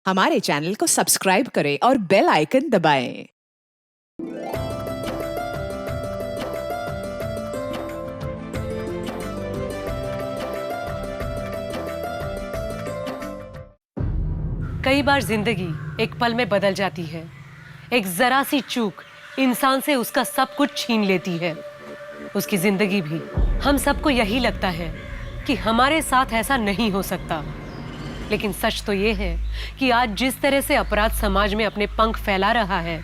हमारे चैनल को सब्सक्राइब करें और बेल आइकन दबाएं। कई बार जिंदगी एक पल में बदल जाती है। एक जरा सी चूक इंसान से उसका सब कुछ छीन लेती है, उसकी जिंदगी भी। हम सबको यही लगता है कि हमारे साथ ऐसा नहीं हो सकता, लेकिन सच तो ये है कि आज जिस तरह से अपराध समाज में अपने पंख फैला रहा है,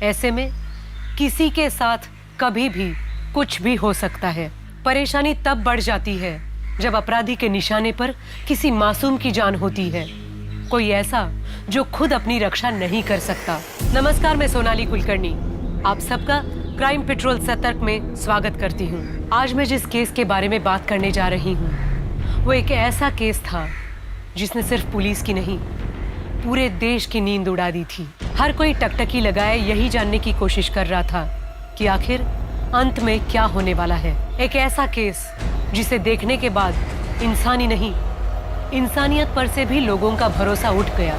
ऐसे में किसी के साथ कभी भी कुछ भी हो सकता है। परेशानी तब बढ़ जाती है जब अपराधी के निशाने पर किसी मासूम की जान होती है, कोई ऐसा जो खुद अपनी रक्षा नहीं कर सकता। नमस्कार, मैं सोनाली कुलकर्णी आप सबका क्राइम पेट्रोल सतर्क में स्वागत करती हूँ। आज मैं जिस केस के बारे में बात करने जा रही हूँ वो एक ऐसा केस था जिसने सिर्फ पुलिस की नहीं, पूरे देश की नींद उड़ा दी थी। हर कोई टकटकी लगाए यही जानने की कोशिश कर रहा था कि आखिर अंत में क्या होने वाला है। एक ऐसा केस जिसे देखने के बाद इंसानी नहीं, इंसानियत पर से भी लोगों का भरोसा उठ गया।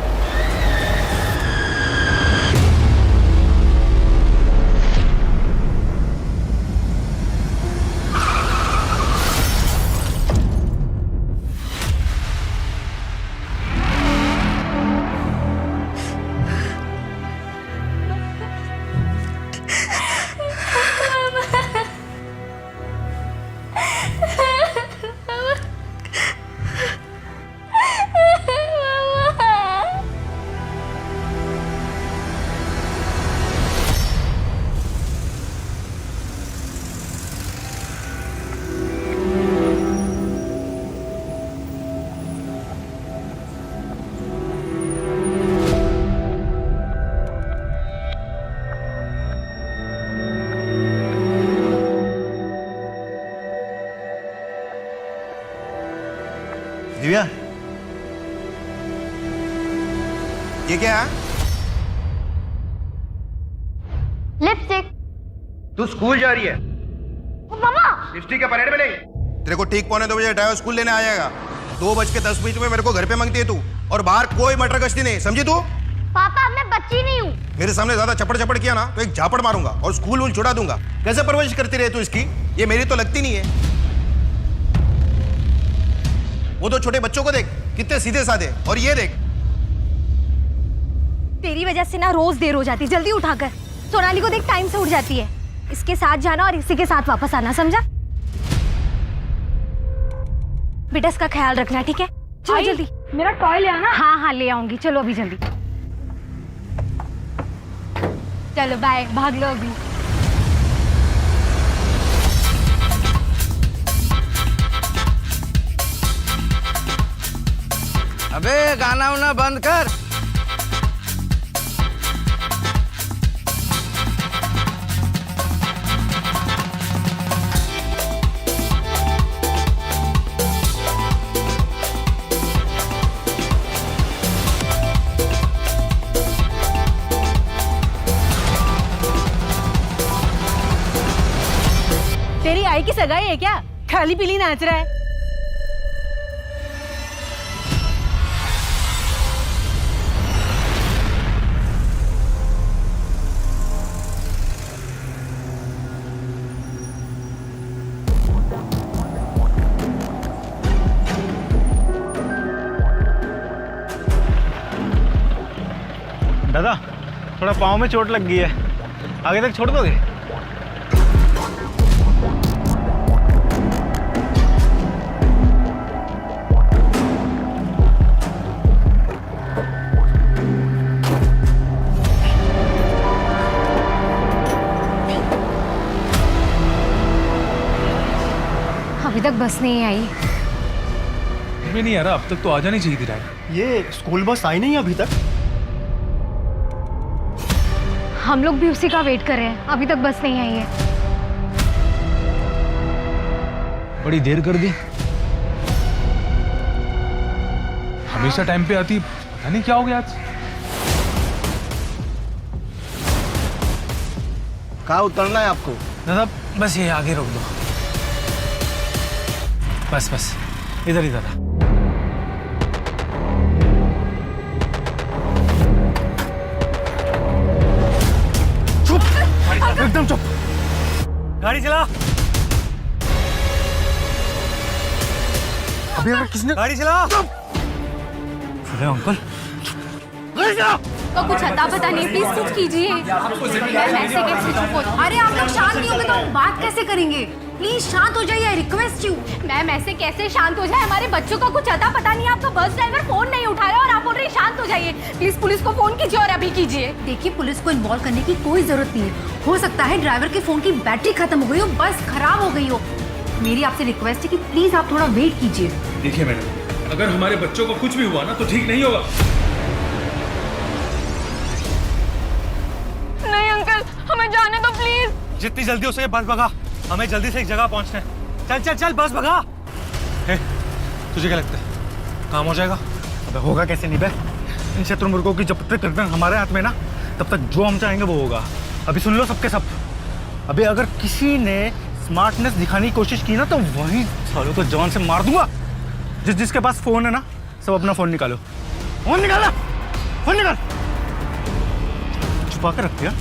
दिव्या, ये क्या है? लिपस्टिक। तू स्कूल जा रही है? मामा, लिपस्टिक का परेड में नहीं। तेरे को ठीक 2:45 ड्राइवर स्कूल लेने आ जाएगा। 2:10 में मेरे को घर पे मांगती है तू, और बाहर कोई मटर गश्ती नहीं, समझी तू? पापा मैं बच्ची नहीं हूँ। मेरे सामने ज्यादा चपड़ चपड़ किया ना तो एक झापड़ मारूंगा और स्कूल वूल छुड़ा दूंगा। कैसे परवरिश करती रहे तू इसकी? ये मेरी तो लगती नहीं है। वो तो छोटे बच्चों को देख, कितने सीधे साधे, और ये देख। तेरी वजह से ना रोज देर हो जाती। जल्दी उठाकर सोनाली को देख, टाइम से उठ जाती है। इसके साथ जाना और इसी के साथ वापस आना, समझा? बेटा इसका ख्याल रखना, ठीक है? चलो जल्दी। मेरा टॉय ले आना। हाँ हाँ ले आऊंगी, चलो अभी जल्दी। चलो बाय, भाग लो अभी। अबे गाना वाना बंद कर। तेरी आई की सगाई है क्या? खाली पीली नाच रहा है। दादा, थोड़ा पाँव में चोट लग गई है, आगे तक छोड़ दोगे? अभी तक बस नहीं आई। मैं नहीं आ रहा, अब तक तो आ जानी चाहिए थी राय। ये स्कूल बस आई नहीं अभी तक? हम लोग भी उसी का वेट कर रहे हैं, अभी तक बस नहीं आई है। बड़ी देर कर दी। हमेशा टाइम पे आती, पता नहीं क्या हो गया आज। कहाँ उतरना है आपको? दादा बस ये आगे रोक दो, बस बस इधर इधर। गाड़ी चला। अबे अगर किसने गाड़ी चला। अरे अंकल तो कुछ अता पता नहीं, प्लीज कुछ कीजिए। मैम ऐसे कैसे चुप हो? अरे आप लोग शांत नहीं होंगे तो हम बात कैसे करेंगे? प्लीज शांत हो जाइए, रिक्वेस्ट यू। मैम ऐसे कैसे शांत हो जाए? हमारे बच्चों का कुछ अता पता नहीं है। आपका बस ड्राइवर फोन नहीं उठाया और आप बोल रहे हैं शांत हो जाइए। प्लीज पुलिस को फोन कीजिए और अभी कीजिए। देखिए पुलिस को इन्वॉल्व करने की कोई जरूरत नहीं है। हो सकता है ड्राइवर के फोन की बैटरी खत्म हो गई हो, बस खराब हो गई हो। मेरी आपसे रिक्वेस्ट है कि प्लीज आप थोड़ा वेट कीजिए। देखिए मैडम, अगर हमारे बच्चों को कुछ भी हुआ ना तो ठीक नहीं होगा। नहीं अंकल, हमें जाने दो प्लीज। जितनी जल्दी हो सके बस भगा, हमें जल्दी से एक जगह पहुंचना है। चल चल चल बस भगा। हे, तुझे क्या लगता है काम हो जाएगा? अबे होगा कैसे नहीं बे? इन शत्रुमुर्गों की जब तक गर्दन हमारे हाथ में ना, तब तक जो हम चाहेंगे वो होगा। अभी सुन लो सबके सब। अबे अगर किसी ने स्मार्टनेस दिखाने की कोशिश की ना तो वहीं सालों को जवान से मार दूंगा। जिसके पास फोन है ना, सब अपना फोन निकालो। फोन निकाला, फोन निकाल। छुपा कर रखती है।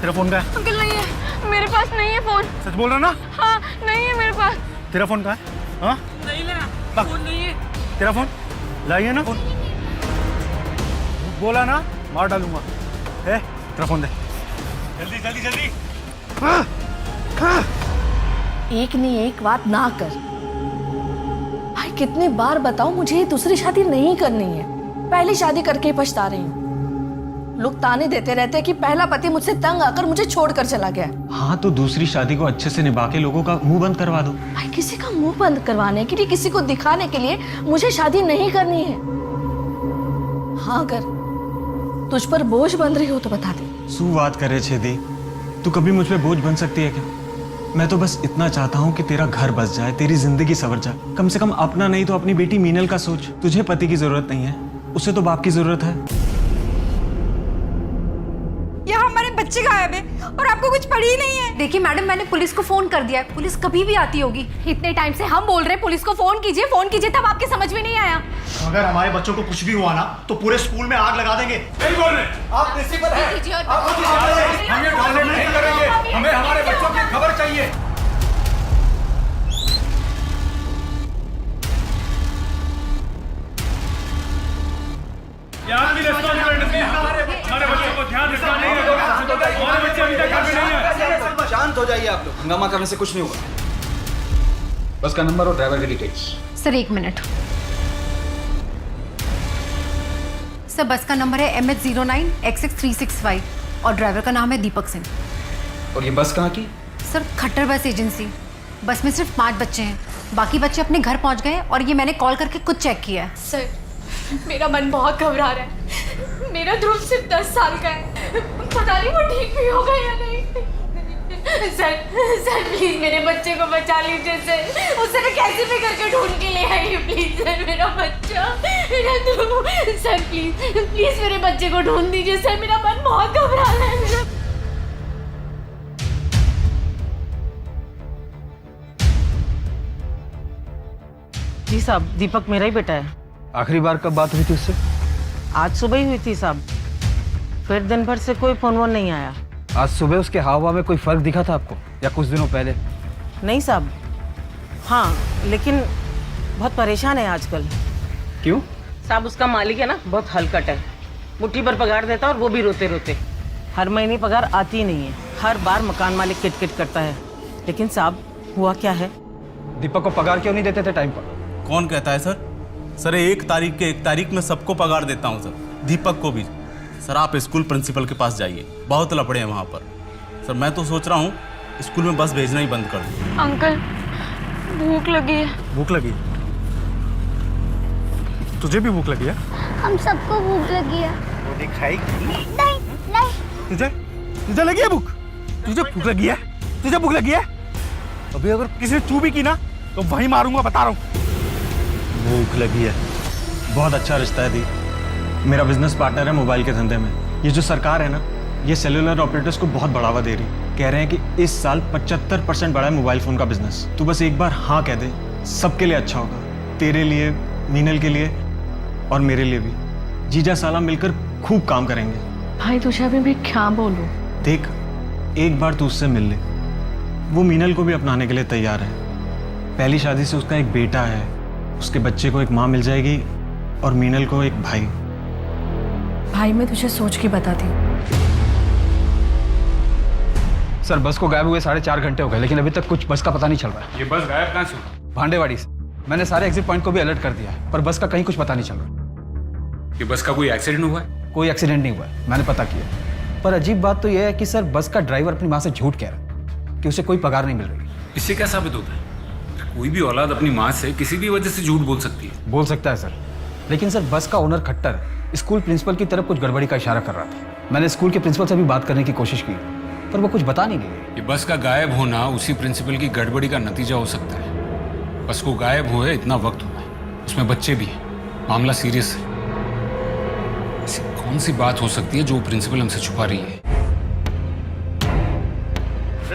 तेरा फोन कहाँ है? अंकल नहीं है, मेरे पास नहीं है फोन। सच बोल रहा ना? हाँ नहीं है मेरे पास। तेरा फोन कहाँ है? हाँ नहीं लेना, फोन नहीं है। तेरा फोन लाइए ना। फोन बोला ना, मार डालूंगा। ए, तेरा फोन दे जल्दी जल्दी जल्दी। एक नहीं एक बात ना कर भाई, कितनी बार बताऊं मुझे दूसरी शादी नहीं करनी है। पहली शादी करके ही पछता रही हूँ। लोग ताने देते रहते हैं कि पहला पति मुझसे तंग आकर मुझे छोड़कर चला गया। हाँ तो दूसरी शादी को अच्छे से निभा के लोगों का मुंह बंद करवा दो। भाई किसी का मुंह बंद करवाने के लिए, किसी को दिखाने के लिए मुझे शादी नहीं करनी है। हाँ अगर तुझ पर बोझ बन रही हो तो बता दे। सू बात करे छेदी, तू कभी मुझ पे बोझ बन सकती है क्या? मैं तो बस इतना चाहता हूँ कि तेरा घर बस जाए, तेरी जिंदगी संवर जाए। कम से कम अपना नहीं तो अपनी बेटी मीनल का सोच। तुझे पति की जरूरत नहीं है, उसे तो बाप की जरूरत है। यहाँ हमारे बच्चे गायब है और आपको कुछ पड़ी ही नहीं है। देखिए मैडम, मैंने पुलिस को फोन कर दिया है। पुलिस कभी भी आती होगी। इतने टाइम से हम बोल रहे हैं पुलिस को फोन कीजिए, फोन कीजिए, तब आपके समझ में नहीं आया। अगर हमारे बच्चों को कुछ भी हुआ ना तो पूरे स्कूल में आग लगा देंगे। नहीं बोल रहे, आप प्रिंसिपल हैं। हम ये टॉयलेट नहीं करेंगे, हमें हमारे बच्चों की खबर चाहिए। यहाँ की रिस्पॉन्सिबिलिटी हमारे बच्चों को ध्यान रखना नहीं है। हमारे बच्चे अभी तक घर में नहीं है। शांत हो जाइए आप लोग, हंगामा करने से कुछ नहीं होगा। बस का नंबर और ड्राइवर की डिटेल्स। सर एक मिनट। सर बस का नंबर है MH09XX365 और ड्राइवर का नाम है दीपक सिंह। और ये बस कहाँ की? सर खट्टर बस एजेंसी। बस में सिर्फ 5 बच्चे हैं, बाकी बच्चे अपने घर पहुंच गए और ये मैंने कॉल करके खुद चेक किया है। सर मेरा मन बहुत घबरा रहा है। मेरा ध्रुव सिर्फ 10 साल का है, पता नहीं वो ठीक भी होगा या नहीं। सर प्लीज मेरे बच्चे को बचा लीजिए सर। उसे मैं कैसे भी करके ढूंढ के ले आई प्लीज सर। मेरा बच्चा, मेरा ध्रुव। सर प्लीज मेरे बच्चे को ढूंढ दीजिए सर। मेरा मन बहुत घबरा रहा है। मेरा जी साहब, दीपक मेरा ही बेटा है। आखिरी बार कब बात हुई थी उससे? आज सुबह ही हुई थी साहब, फिर दिन भर से कोई फोन वोन नहीं आया। आज सुबह उसके हाव भाव में कोई फर्क दिखा था आपको, या कुछ दिनों पहले? नहीं साहब। हाँ लेकिन बहुत परेशान है आजकल। क्यों? साहब उसका मालिक है ना, बहुत हलकट है। मुट्ठी पर पगार देता है और वो भी रोते रोते। हर महीने पगार आती ही नहीं है। हर बार मकान मालिक किटकिट करता है। लेकिन साहब हुआ क्या है? दीपक को पगार क्यों नहीं देते थे टाइम पर? कौन कहता है सर? सर 1 तारीख में सबको पगार देता हूँ सर, दीपक को भी। सर आप स्कूल प्रिंसिपल के पास जाइए, बहुत लफड़े हैं वहाँ पर। सर मैं तो सोच रहा हूँ स्कूल में बस भेजना ही बंद कर दूँ। अंकल भूख लगी है। भूख लगी? तुझे भी भूख लगी है? हम सबको भूख लगी है। वो दिखाएगी नहीं। तुझे लगी है भूख? तुझे भूख लगी है? तुझे भूख लगी है? अभी अगर किसी ने चू भी की ना तो वहीं मारूंगा, बता रहा हूँ। भूख लगी है। बहुत अच्छा रिश्ता है दी, मेरा बिजनेस पार्टनर है मोबाइल के धंधे में। ये जो सरकार है ना, ये सेलुलर ऑपरेटर्स को बहुत बढ़ावा दे रही। कह रहे हैं कि इस साल 75% बढ़ा है मोबाइल फोन का बिजनेस। तू बस एक बार हाँ कह दे, सबके लिए अच्छा होगा। तेरे लिए, मीनल के लिए और मेरे लिए भी। जीजा साला मिलकर खूब काम करेंगे। भाई तुझे अभी भी क्या बोलूं? देख, एक बार तू उससे मिल ले, वो मीनल को भी अपनाने के लिए तैयार है। पहली शादी से उसका एक बेटा है, उसके बच्चे को एक माँ मिल जाएगी और मीनल को एक भाई। भाई मैं तुझे सोच के बताती। सर बस को गायब हुए 4.5 घंटे हो गए, लेकिन अभी तक कुछ बस का पता नहीं चल रहा है। ये बस गायब कहाँ से हुआ? भांडेवाड़ी से। मैंने सारे एग्जिट पॉइंट को भी अलर्ट कर दिया है, पर बस का कहीं कुछ पता नहीं चल रहा। ये बस का कोई एक्सीडेंट हुआ है? कोई एक्सीडेंट नहीं हुआ है, मैंने पता किया। पर अजीब बात तो यह है कि सर बस का ड्राइवर अपनी माँ से झूठ कह रहा है कि उसे कोई पगार नहीं मिल रही। इससे क्या साबित होता है? कोई भी औलाद अपनी माँ से किसी भी वजह से झूठ बोल सकती है। बोल सकता है सर, लेकिन सर बस का ओनर खट्टर स्कूल प्रिंसिपल की तरफ कुछ गड़बड़ी का इशारा कर रहा था। मैंने स्कूल के प्रिंसिपल से भी बात करने की कोशिश की, पर वो कुछ बता नहीं गए। ये बस का गायब होना उसी प्रिंसिपल की गड़बड़ी का नतीजा हो सकता है। बस को गायब हुए इतना वक्त हुआ है, उसमें बच्चे भी हैं, मामला सीरियस है। ऐसी कौन सी बात हो सकती है जो प्रिंसिपल हमसे छुपा रही है?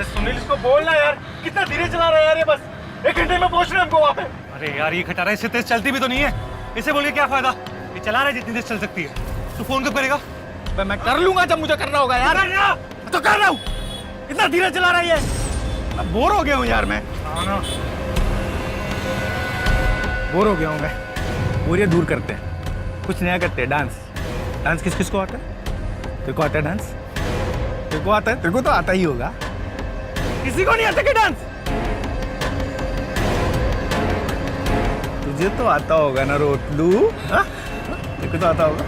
सुनील इसको बोलना यार, कितना धीरे चला रहा है यार ये बस। 1 घंटे में पहुंच रहे हैं हमको वहाँ पे। अरे यार ये खटारा इससे तेज चलती भी तो नहीं है, इसे बोल के क्या फायदा? ये चला रहा है जितनी तेज चल सकती है। तू फोन कब करेगा? मैं कर लूंगा जब मुझे करना होगा यार। तो कर रहा हूँ, इतना धीरे चला रहा है ये। मैं बोर हो गया हूँ यार, मैं बोर हो गया हूँ। मैं बोरियत दूर करते हैं, कुछ नया करते हैं। डांस डांस किस किस को आता है? तेरे को आता है डांस? तेरे को आता है? तेरे को तो आता ही होगा, किसी को नहीं आता क्या डांस? तुझे तो आता होगा ना रोटलू, तेरे को तो आता होगा।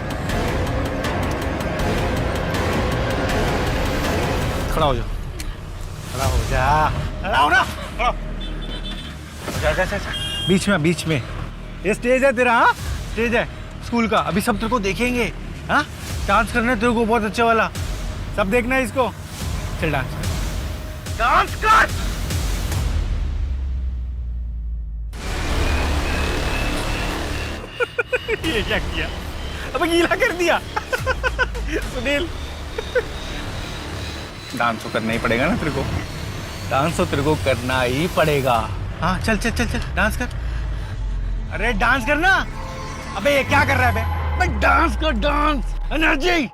खड़ा हो जा, खड़ा हो जा, खड़ा हो ना, खड़ा हो। जा जा जा, बीच में बीच में। ये स्टेज है तेरा, हाँ स्टेज है स्कूल का। अभी सब तेरे को देखेंगे, हाँ डांस करना है तेरे को बहुत अच्छा वाला, सब देखना है इसको। चल डांस डांस कर। ये क्या किया? अब गीला कर दिया। सुनील डांस तो करना ही पड़ेगा ना तेरे को, डांस तो तेरे को करना ही पड़ेगा। हाँ चल चल चल चल डांस कर। अरे डांस करना। अबे ये क्या कर रहा है बे? डांस कर, डांस, एनर्जी।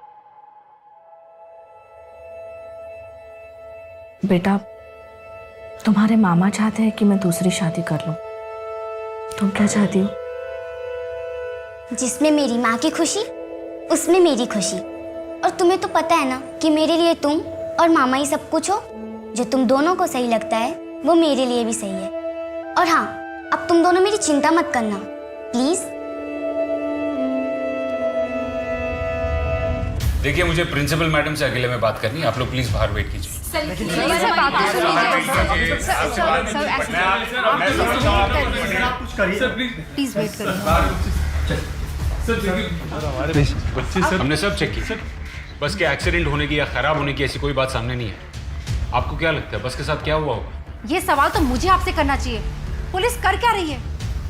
बेटा तुम्हारे मामा चाहते हैं कि मैं दूसरी शादी कर लूं, तुम क्या चाहती हो? जिसमें मेरी माँ की खुशी उसमें मेरी खुशी। और तुम्हें तो पता है ना कि मेरे लिए तुम और मामा ही सब कुछ हो। जो तुम दोनों को सही लगता है वो मेरे लिए भी सही है। और हाँ, अब तुम दोनों मेरी चिंता मत करना प्लीज। देखिए मुझे प्रिंसिपल मैडम से अकेले में बात करनी है, आप लोग प्लीज बाहर वेट कीजिए। प्लीज वेट करिए। हमने सब चेक किया, बस के एक्सीडेंट होने की या खराब होने की ऐसी कोई बात सामने नहीं है। आपको क्या लगता है बस के साथ क्या हुआ होगा? ये सवाल तो मुझे आपसे करना चाहिए। पुलिस कर क्या रही है?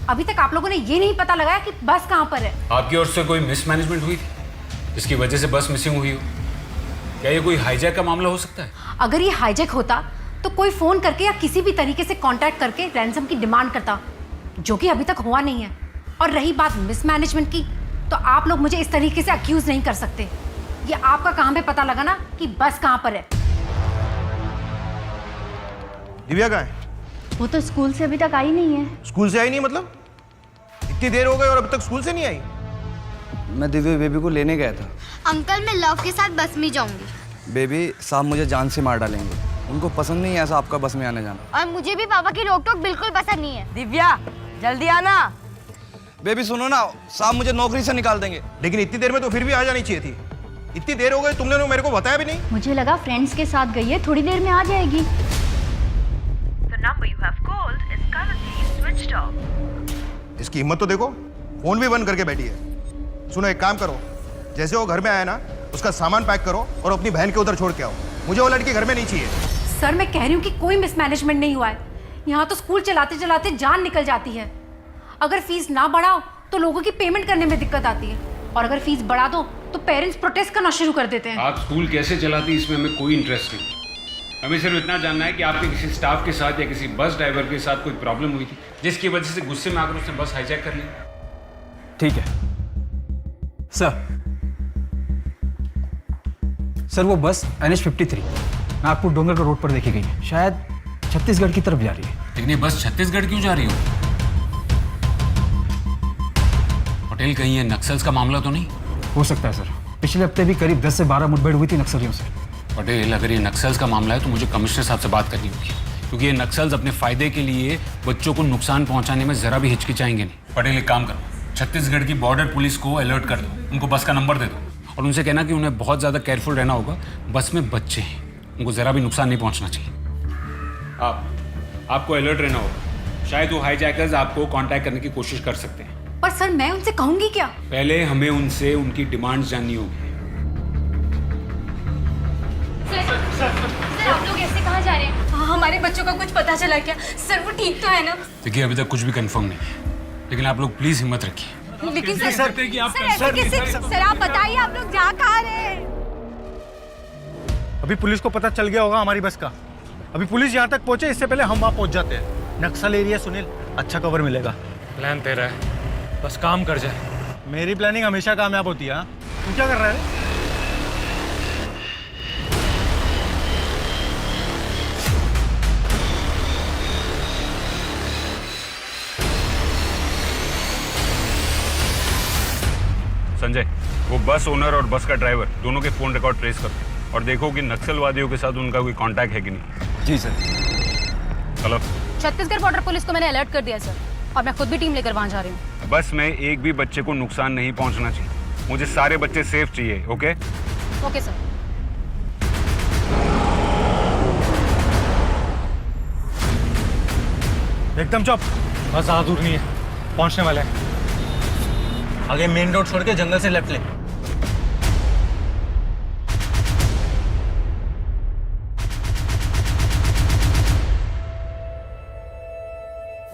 अभी तक आप लोगों ने ये नहीं पता लगाया कि बस कहाँ पर है। आपकी ओर से कोई मिसमैनेजमेंट हुई थी जिसकी वजह से बस मिसिंग हुई हो? क्या ये कोई हाईजैक का मामला हो सकता है? अगर ये हाईजैक होता तो कोई फोन करके या किसी भी तरीके से कांटेक्ट करके रैंसम की डिमांड करता, जो कि अभी तक हुआ नहीं है। और रही बात मिसमैनेजमेंट की, तो आप लोग मुझे इस तरीके से अक्यूज नहीं कर सकते। ये आपका कहाँ पे पता लगा ना कि बस कहाँ पर है? दिव्या कहाँ है? वो तो स्कूल से अभी तक आई नहीं है। स्कूल से आई नहीं मतलब? इतनी देर हो गई और अभी तक स्कूल से नहीं आई? मैं दिव्या बेबी को लेने गया था। अंकल मैं लव के साथ बस में जाऊंगी। बेबी साहब मुझे जान से मार डालेंगे, उनको पसंद नहीं है ऐसा आपका बस में आने जाना। और मुझे भी पापा की रोक टोक बिल्कुल पसंद नहीं है। दिव्या जल्दी आना। बेबी सुनो ना, साहब मुझे नौकरी से निकाल देंगे। लेकिन इतनी देर में तो फिर भी आ जानी चाहिए थी। इतनी देर हो गई, तुमने तो मेरे को बताया भी नहीं। मुझे लगा फ्रेंड्स के साथ गई है, थोड़ी देर में आ जाएगी। इसकी हिम्मत तो देखो, फोन भी बंद करके बैठी है। सुनो एक काम करो, जैसे वो घर में आया ना उसका सामान पैक करो और अपनी बहन के उधर छोड़ के आओ। मुझे वो लड़की घर में नहीं चाहिए। सर मैं कह रही हूँ कि कोई मिसमैनेजमेंट नहीं हुआ है। यहाँ तो स्कूल चलाते चलाते जान निकल जाती है। अगर फीस ना बढ़ाओ तो लोगों की पेमेंट करने में दिक्कत आती है, और अगर फीस बढ़ा दो तो पेरेंट्स प्रोटेस्ट करना शुरू कर देते हैं। आप स्कूल कैसे चलाती इसमें हमें कोई इंटरेस्ट नहीं। हमें सिर्फ इतना जानना है कि आपके किसी स्टाफ के साथ या किसी बस ड्राइवर के साथ कोई प्रॉब्लम हुई थी जिसकी वजह से गुस्से में आकर उसने बस हाईजैक कर ली। ठीक है सर वो बस NH53 नागपुर डोंगरगढ़ रोड पर देखी गई है। शायद छत्तीसगढ़ की तरफ जा रही है। लेकिन ये बस छत्तीसगढ़ क्यों जा रही हो? पटेल, कहीं ये नक्सल्स का मामला तो नहीं? हो सकता है सर, पिछले हफ्ते भी करीब 10 से 12 मुठभेड़ हुई थी नक्सलियों से। पटेल, अगर ये नक्सल्स का मामला है तो मुझे कमिश्नर साहब से बात करनी होगी, क्योंकि ये नक्सल्स अपने फायदे के लिए बच्चों को नुकसान पहुंचाने में जरा भी हिचकिचाएंगे नहीं। पटेल, एक काम करो, छत्तीसगढ़ की बॉर्डर पुलिस को अलर्ट कर दो, उनको बस का नंबर दे दो और उनसे कहना कि उन्हें बहुत ज़्यादा केयरफुल रहना होगा। बस में बच्चे हैं, उनको ज़रा भी नुकसान नहीं पहुंचना चाहिए। आपको अलर्ट रहना होगा। शायद वो हाईजैकर्स आपको कांटेक्ट करने की कोशिश कर सकते हैं। पर सर मैं उनसे कहूंगी क्या? पहले हमें उनसे उनकी डिमांड्स जाननी होगी। सर आप लोग ऐसे कहाँ जा रहे हैं? हमारे बच्चों का कुछ पता चला क्या? सर वो ठीक तो है ना? देखिए, अभी तक कुछ भी कंफर्म नहीं है, लेकिन आप लोग प्लीज हिम्मत रखिए। लेकिन सर आप बताइए, आप लोग जा कहाँ रहे हैं? अभी पुलिस को पता चल गया होगा हमारी बस का। अभी पुलिस यहाँ तक पहुंचे, इससे पहले हम वहाँ पहुंच जाते हैं। नक्सल एरिया सुनील, अच्छा कवर मिलेगा। प्लान तेरा है, बस काम कर जाए। मेरी प्लानिंग हमेशा कामयाब होती है। तू क्या कर रहा है? संजय, वो बस ओनर और बस का ड्राइवर दोनों के फोन रिकॉर्ड ट्रेस करो और देखो कि नक्सलवादियों के साथ उनका कोई कांटेक्ट है कि नहीं। जी सर। चलो। छत्तीसगढ़ बॉर्डर पुलिस को मैंने अलर्ट कर दिया सर, और मैं खुद भी टीम लेकर वहाँ जा रही हूँ। बस में एक भी बच्चे को नुकसान नहीं पहुंचना चाहिए। मुझे सारे बच्चे सेफ चाहिए। ओके? Okay sir. एकदम चुप, बस ज़्यादा दूर नहीं है, पहुंचने वाले हैं। आगे मेन रोड छोड़ के जंगल से लेफ्ट ले।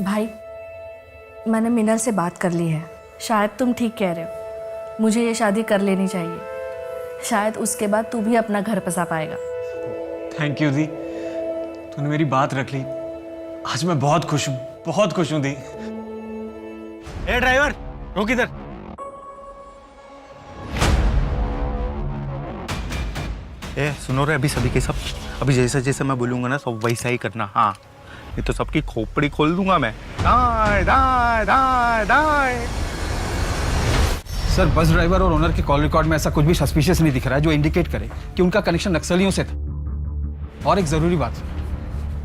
भाई, मैंने मिनल से बात कर ली है। शायद तुम ठीक कह रहे हो, मुझे ये शादी कर लेनी चाहिए। शायद उसके बाद तू भी अपना घर बसा पाएगा। थैंक यू दी, तूने मेरी बात रख ली। आज मैं बहुत खुश हूँ दी। ए ड्राइवर, रोक इधर। ए सुनो रे, अभी सभी के सब, अभी जैसे जैसे मैं बोलूंगा ना सब वैसा ही करना। हाँ, नहीं तो सबकी खोपड़ी खोल दूंगा मैं। दाएं दाएं दाएं दाएं। सर, बस ड्राइवर और ओनर के कॉल रिकॉर्ड में ऐसा कुछ भी सस्पिशियस नहीं दिख रहा है जो इंडिकेट करे कि उनका कनेक्शन नक्सलियों से था। और एक जरूरी बात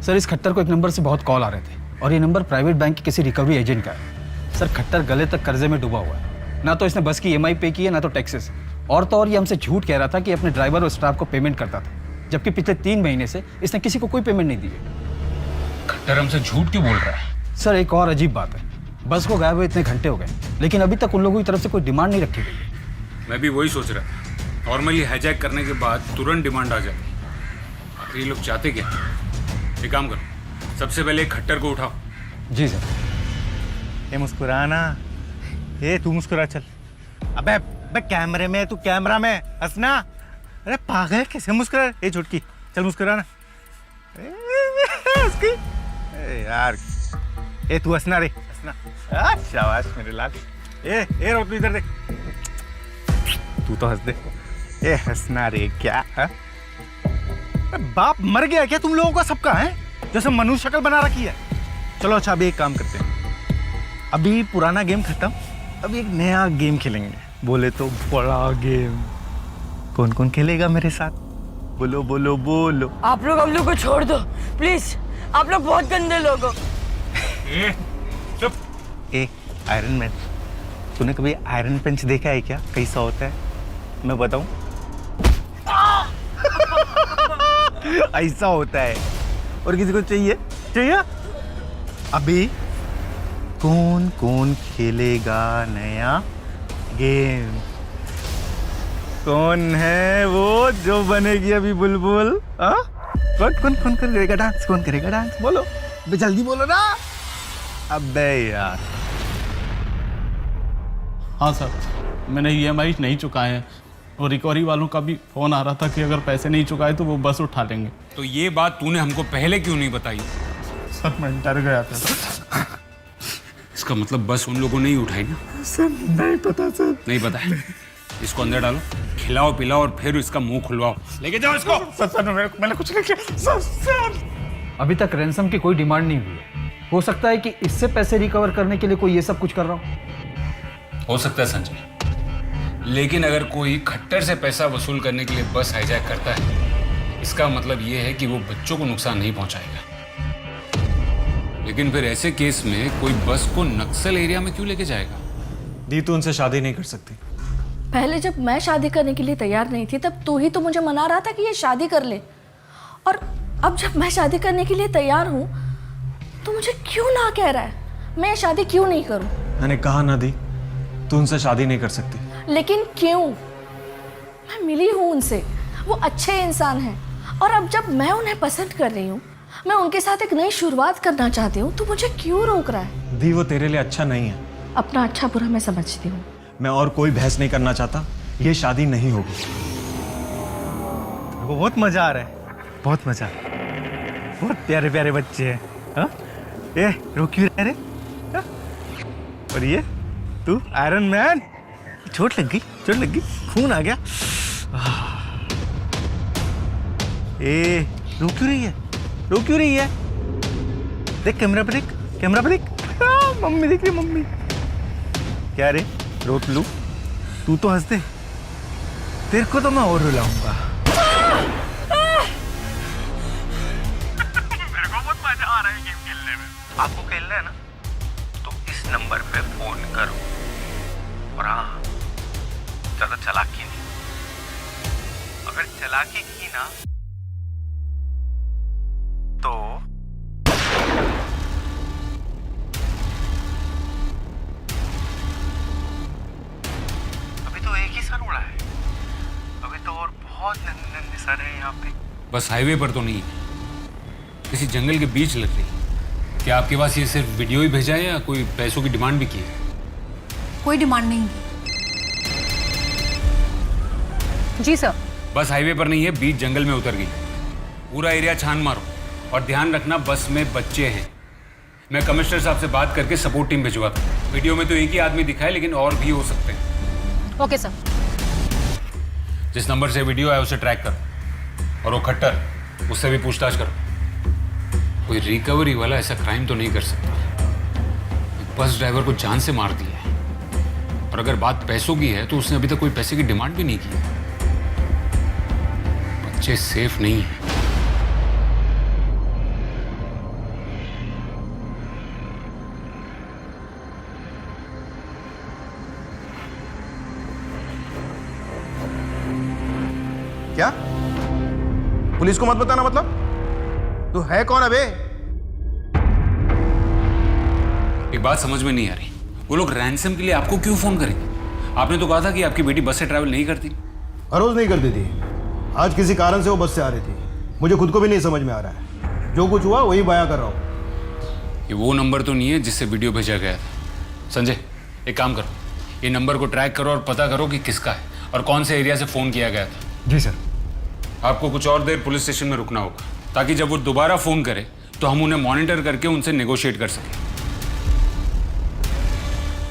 सर, इस खट्टर को एक नंबर से बहुत कॉल आ रहे थे और ये नंबर प्राइवेट बैंक के किसी रिकवरी एजेंट का है। सर, खट्टर गले तक कर्जे में डूबा हुआ है। ना तो इसने बस की EMI पे की है, ना तो टैक्सेस। और तो और ये हमसे झूठ कह रहा था कि अपने ड्राइवर और स्टाफ को पेमेंट करता था, जबकि पिछले 3 महीने से इसने किसी को कोई पेमेंट नहीं दी है। खट्टर हमसे झूठ क्यों बोल रहा है? सर, एक और अजीब बात है, बस को गायब हुए इतने घंटे हो गए, लेकिन अभी तक उन लोगों की तरफ से कोई डिमांड नहीं रखी गई। मैं भी वही सोच रहा था। नॉर्मली हाईजैक करने के बाद तुरंत डिमांड आ जाती। आखिर ये लोग चाहते क्या? एक काम करो, सबसे पहले खट्टर को उठाओ। जी सर। ये मुस्कुराना, ये तू मुस्कुरा चल। अबे कैमरे में, तू कैमरा में हंसना। अरे पागल, कैसे मुस्कुरा? ये झुटकी, चल मुस्कुराना। यार, ए तू हंसना रे, हंसना। शाबाश मेरे लाल। ए रो, तू इधर देख। तू तो हंस दे। ए हंसना रे, क्या है? बाप मर गया क्या तुम लोगों का सबका? है जैसे मनुष्य शक्ल बना रखी है। चलो अच्छा, अभी एक काम करते हैं, अभी पुराना गेम खत्म, अभी एक नया गेम खेलेंगे। बोले तो बड़ा गेम। कौन कौन खेलेगा मेरे साथ? बोलो बोलो बोलो। आप लोग हम लोग को छोड़ दो प्लीज, आप लोग बहुत गंदे लोग हो। चुप। ए आयरन मैन, तूने कभी आयरन पंच देखा है क्या? कैसा होता है मैं बताऊं? ऐसा होता है। और किसी को चाहिए? अभी कौन कौन खेलेगा नया गेम? कौन है वो जो बनेगी अभी बुलबुल? कौन करेगा डांस? कौन करेगा डांस? बोलो जल्दी बोलो ना। अबे यार। हाँ सर, मैंने EMI नहीं चुकाए हैं और रिकवरी वालों का भी फोन आ रहा था कि अगर पैसे नहीं चुकाए तो वो बस उठा लेंगे। तो ये बात तूने हमको पहले क्यों नहीं बताई? सर मैं डर गया था। इसका मतलब बस उन लोगों ने ही उठाई ना? सर नहीं पता सर। नहीं पता है? इसको अंदर डालो, खिलाओ पिलाओ और फिर इसका मुंह खुलवाओ। लेके जाओ इसको। सर मैंने कुछ नहीं किया सर। अभी तक रैंसम की कोई डिमांड नहीं हुई है। हो सकता है कि इससे पैसे रिकवर करने के लिए कोई ये सब कुछ कर रहा हो सकता है संजय, लेकिन अगर कोई खट्टर से पैसा वसूल करने के लिए बस हाईजैक करता है, इसका मतलब ये है कि वो बच्चों को नुकसान नहीं पहुंचाएगा। लेकिन फिर ऐसे केस में कोई बस को नक्सल एरिया में क्यों लेके जाएगा? दी तू उनसे शादी नहीं कर सकती। पहले जब मैं शादी करने के लिए तैयार नहीं थी तब तू ही तो मुझे मना रहा था कि ये शादी कर ले, और अब जब मैं शादी करने के लिए तैयार हूँ तो मुझे क्यों ना कह रहा है? मैं शादी क्यों नहीं करूँ? मैंने कहा ना दी, तू उनसे शादी नहीं कर सकती। लेकिन क्यों? मैं मिली हूँ उनसे, वो अच्छे इंसान हैं, और अब जब मैं उन्हें पसंद कर रही हूँ, मैं उनके साथ एक नई शुरुआत करना चाहती हूँ, तो मुझे क्यों रोक रहा है? दी वो तेरे लिए अच्छा नहीं है। अपना अच्छा बुरा मैं समझती हूँ। मैं और कोई बहस नहीं करना चाहता, ये शादी नहीं होगी। मेरे को बहुत मजा आ रहा है, बहुत मजा। बहुत प्यारे प्यारे बच्चे हैं। हाँ? ए रो क्यों रह रहे? हाँ? और ये तू आयरन मैन? चोट लग गई, चोट लग गई, खून आ गया। ए रो क्यों रही है? रो क्यों रही है? देख कैमरा पे, देख कैमरा पे, देख। मम्मी देख रही, मम्मी। क्या रे, रो लू? तू तो हंस दे, तेरे को तो मैं और रुलाऊंगा। मेरे को बहुत मजा आ रहा है गेम खेलने में। आपको खेलना है ना, तो इस नंबर पे फोन करो, और हाँ, ज्यादा चालाकी नहीं। अगर चालाकी की ना तो अभी तो एक ही सर उड़ा है, अभी तो और बहुत नन्हे नन्हे सर हैं यहाँ पे। बस हाईवे पर तो नहीं है, किसी जंगल के बीच लग रही। क्या आपके पास ये सिर्फ वीडियो ही भेजा है या कोई पैसों की डिमांड भी की है? कोई डिमांड नहीं। जी सर। बस हाईवे पर नहीं है, बीच जंगल में उतर गई। पूरा एरिया छान मारो, और ध्यान रखना बस में बच्चे हैं। मैं कमिश्नर साहब से बात करके सपोर्ट टीम भिजवाता हूँ। वीडियो में तो एक ही आदमी दिखा है, लेकिन और भी हो सकते हैं। Okay sir. जिस नंबर से वीडियो है उसे ट्रैक करो, और वो खट्टर, उससे भी पूछताछ करो। कोई रिकवरी वाला ऐसा क्राइम तो नहीं कर सकता। एक बस ड्राइवर को जान से मार दिया है, और अगर बात पैसों की है तो उसने अभी तक कोई पैसे की डिमांड भी नहीं की है। बच्चे सेफ नहीं है। क्या? पुलिस को मत बताना मतलब? तू है कौन अबे? एक बात समझ में नहीं आ रही, वो लोग रैंसम के लिए आपको क्यों फोन करेंगे? आपने तो कहा था कि आपकी बेटी बस से ट्रैवल नहीं करती। हर रोज नहीं करती थी, आज किसी कारण से वो बस से आ रही थी। मुझे खुद को भी नहीं समझ में आ रहा है, जो कुछ हुआ वही बयां कर रहा हूँ। ये वो नंबर तो नहीं है जिससे वीडियो भेजा गया था। संजय, एक काम करो, ये नंबर को ट्रैक करो और पता करो कि किसका है और कौन से एरिया से फोन किया गया था। जी सर। आपको कुछ और देर पुलिस स्टेशन में रुकना होगा, ताकि जब वो दोबारा फोन करे तो हम उन्हें मॉनिटर करके उनसे नेगोशिएट कर सकें।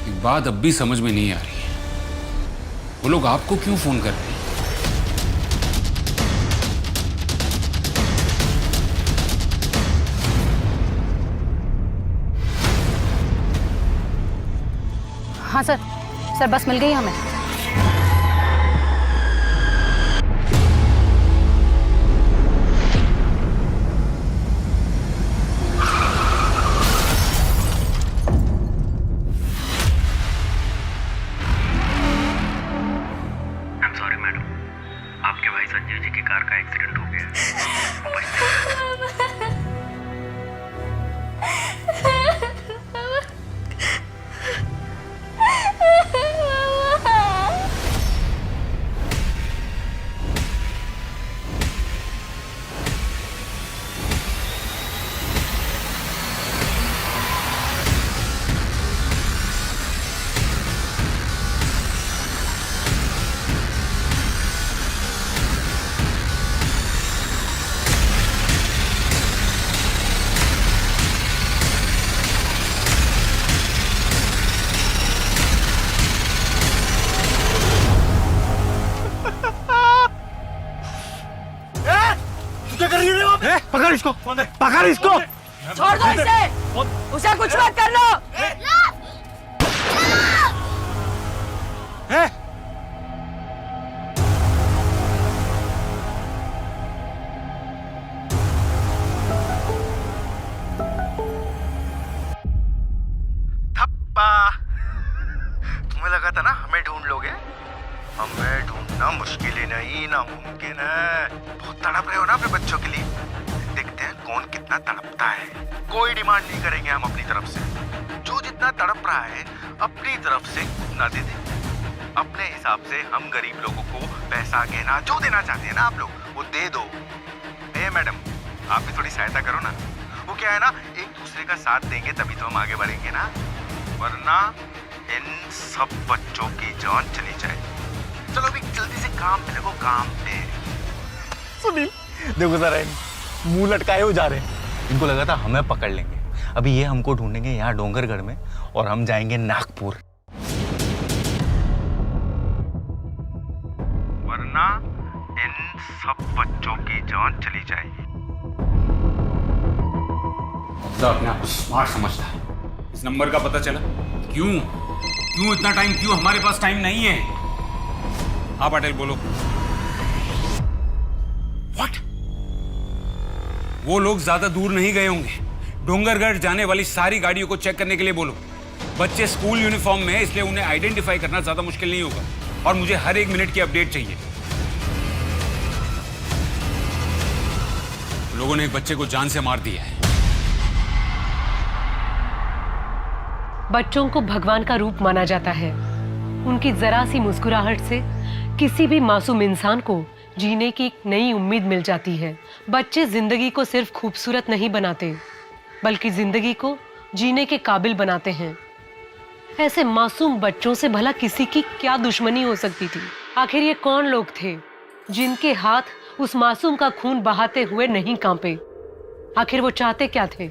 एक बात अब भी समझ में नहीं आ रही है, वो लोग आपको क्यों फोन कर रहे हैं? हाँ सर, सर बस मिल गई हमें। सॉरी मैडम, आपके भाई संजय जी की कार का एक्सीडेंट हो गया। पकड़ इसको, पकड़ इसको। छोड़ दो इसे, उसे कुछ मत करना। तुम्हें लगा था ना हमें ढूंढ लोगे? हमें ढूंढना मुश्किल ही नहीं, नामुमकिन है। बहुत तड़प रहे हो ना अपने बच्चों के लिए। देखते हैं कौन कितना तड़पता है। कोई डिमांड नहीं करेंगे हम अपनी तरफ से। जो जितना तड़प रहा है अपनी तरफ से ना दे दे। अपने हिसाब से हम गरीब लोगों को पैसा गहना जो देना चाहते हैं ना आप लोग, वो दे दो। ए मैडम, आप भी थोड़ी सहायता करो ना। वो क्या है ना, एक दूसरे का साथ देंगे तभी तो हम आगे बढ़ेंगे ना, वरना इन सब बच्चों की जान चली जाए। चलो अभी जल्दी से काम पे लगो, काम पे। सुनील देखो जरा, मुंह लटकाए हो जा रहे हैं। इनको लगा था हमें पकड़ लेंगे, अभी ये हमको ढूंढेंगे यहाँ डोंगरगढ़ में और हम जाएंगे नागपुर। वरना इन सब बच्चों की जान चली जाएगी। अपने आप को स्मार्ट समझता है। इस नंबर का पता चला? क्यों इतना टाइम? क्यों हमारे पास टाइम नहीं है? हाँ पटेल बोलो। व्हाट? वो लोग ज्यादा दूर नहीं गए होंगे। डोंगरगढ़ जाने वाली सारी गाड़ियों को चेक करने के लिए बोलो। बच्चे स्कूल यूनिफॉर्म में है, इसलिए उन्हें आइडेंटिफाई करना ज्यादा मुश्किल नहीं होगा। और मुझे हर 1 मिनट की अपडेट चाहिए। लोगों ने एक बच्चे को जान से मार दिया है। बच्चों को भगवान का रूप माना जाता है। उनकी जरा सी मुस्कुराहट से किसी भी मासूम इंसान को जीने की एक नई उम्मीद मिल जाती है। बच्चे जिंदगी को सिर्फ खूबसूरत नहीं बनाते, बल्कि जिंदगी को जीने के काबिल बनाते हैं। ऐसे मासूम बच्चों से भला किसी की क्या दुश्मनी हो सकती थी? आखिर ये कौन लोग थे जिनके हाथ उस मासूम का खून बहाते हुए नहीं कांपे? आखिर वो चाहते क्या थे?